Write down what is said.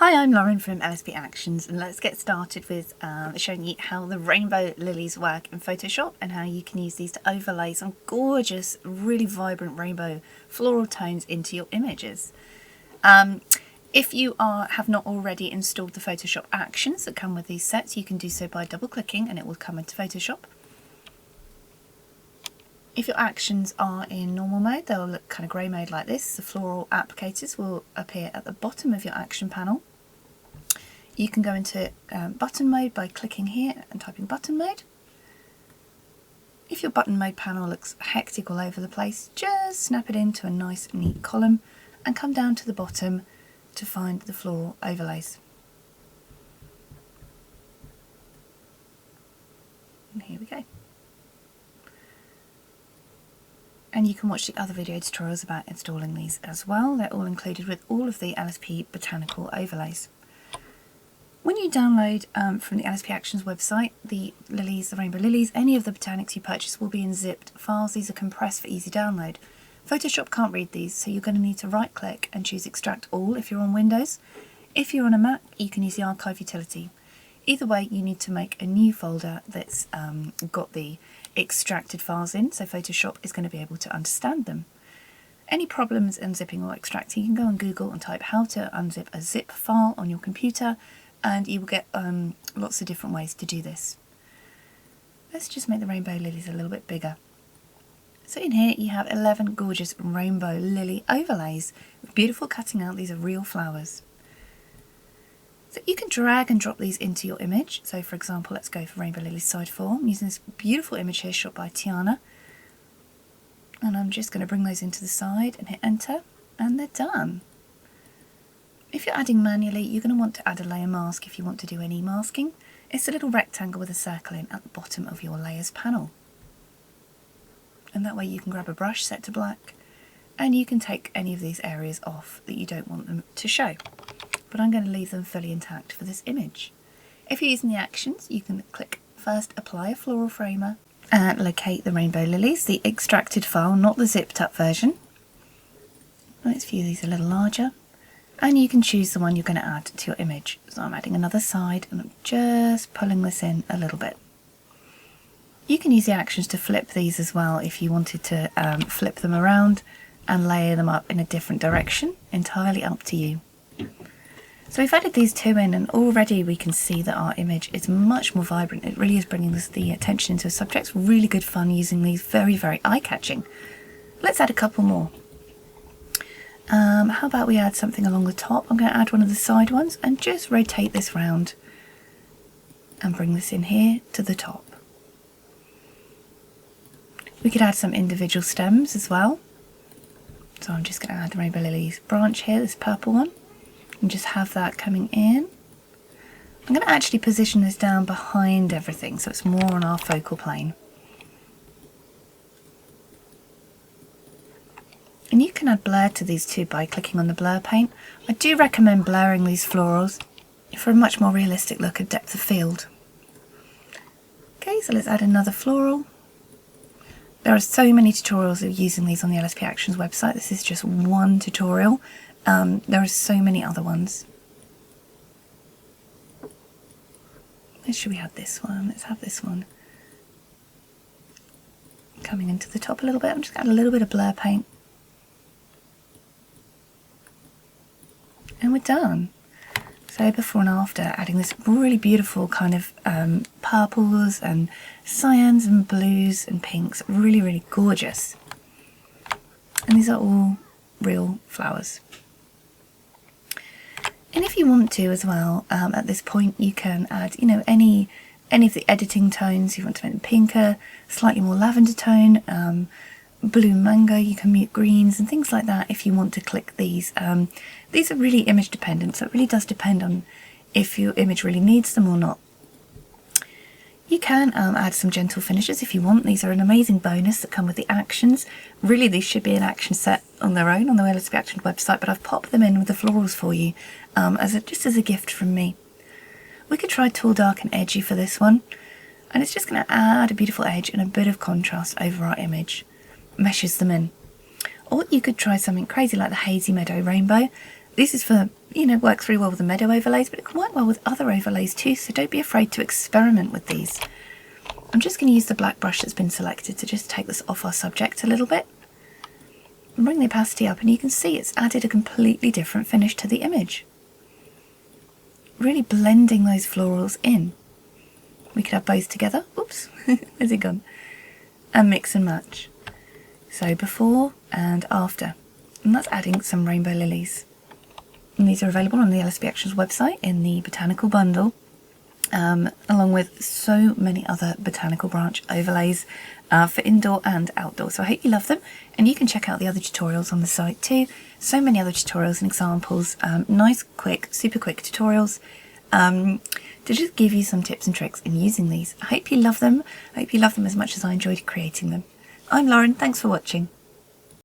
Hi, I'm Lauren from LSP Actions, and let's get started with showing you how the rainbow lilies work in Photoshop and how you can use these to overlay some gorgeous, really vibrant rainbow floral tones into your images. If you have not already installed the Photoshop actions that come with these sets, you can do so by double clicking and it will come into Photoshop. If your actions are in normal mode, they'll look kind of grey mode like this. The floral applicators will appear at the bottom of your action panel. You can go into button mode by clicking here and typing button mode. If your button mode panel looks hectic all over the place, just snap it into a nice neat column and come down to the bottom to find the floral overlays. And here we go. And you can watch the other video tutorials about installing these as well. They're all included with all of the LSP Botanical Overlays. When you download from the LSP Actions website, the Rainbow Lilies, any of the botanics you purchase will be in zipped files. These are compressed for easy download. Photoshop can't read these, so you're going to need to right click and choose Extract All if you're on Windows. If you're on a Mac, you can use the Archive utility. Either way, you need to make a new folder that's got the extracted files in, so Photoshop is going to be able to understand them. Any problems unzipping or extracting, you can go on Google and type how to unzip a zip file on your computer, and you will get lots of different ways to do this. Let's just make the rainbow lilies a little bit bigger. So in here you have 11 gorgeous rainbow lily overlays with beautiful cutting out. These are real flowers. So you can drag and drop these into your image. So for example, let's go for Rainbow Lilies Side 4. I'm using this beautiful image here shot by Tianna. And I'm just going to bring those into the side and hit enter, and they're done. If you're adding manually, you're going to want to add a layer mask if you want to do any masking. It's a little rectangle with a circle in at the bottom of your layers panel. And that way you can grab a brush set to black and you can take any of these areas off that you don't want them to show. But I'm going to leave them fully intact for this image. If you're using the actions, you can click first apply a floral framer and locate the rainbow lilies, the extracted file, not the zipped up version. Let's view these a little larger, and you can choose the one you're going to add to your image. So I'm adding another side and I'm just pulling this in a little bit. You can use the actions to flip these as well if you wanted to flip them around and layer them up in a different direction, entirely up to you. So we've added these two in, and already we can see that our image is much more vibrant. It really is bringing the attention into a subject. It's really good fun using these, very, very eye-catching. Let's add a couple more. How about we add something along the top? I'm going to add one of the side ones and just rotate this round and bring this in here to the top. We could add some individual stems as well. So I'm just going to add the Rainbow Lilies branch here, this purple one. And just have that coming in. I'm going to actually position this down behind everything so it's more on our focal plane. And you can add blur to these too by clicking on the blur paint. I do recommend blurring these florals for a much more realistic look at depth of field. Okay, so let's add another floral. There are so many tutorials of using these on the LSP Actions website. This is just one tutorial. There are so many other ones. Should we add this one? Let's have this one coming into the top a little bit. I'm just going to add a little bit of blur paint. And we're done. So before and after, adding this really beautiful kind of purples and cyans and blues and pinks. Really, really gorgeous. And these are all real flowers. And if you want to as well, at this point you can add, any of the editing tones. You want to make them pinker, slightly more lavender tone, blue mango, you can mute greens and things like that if you want to click these. These are really image dependent, so it really does depend on if your image really needs them or not. You can add some gentle finishes if you want. These are an amazing bonus that come with the actions. Really, these should be an action set on their own on the LSP Actions website, but I've popped them in with the florals for you just as a gift from me. We could try Tall, Dark and Edgy for this one, and it's just going to add a beautiful edge and a bit of contrast over our image. Meshes them in. Or you could try something crazy like the Hazy Meadow Rainbow. This is for you know, works really well with the meadow overlays, but it can work well with other overlays too, so don't be afraid to experiment with these. I'm just going to use the black brush that's been selected to just take this off our subject a little bit. And bring the opacity up, and you can see it's added a completely different finish to the image. Really blending those florals in. We could have both together. Oops, where's it gone? And mix and match. So before and after. And that's adding some rainbow lilies. And these are available on the LSP Actions website in the Botanical Bundle, along with so many other botanical branch overlays for indoor and outdoor. So I hope you love them, and you can check out the other tutorials on the site too. So many other tutorials and examples, nice, quick, super quick tutorials to just give you some tips and tricks in using these. I hope you love them. I hope you love them as much as I enjoyed creating them. I'm Lauren, thanks for watching.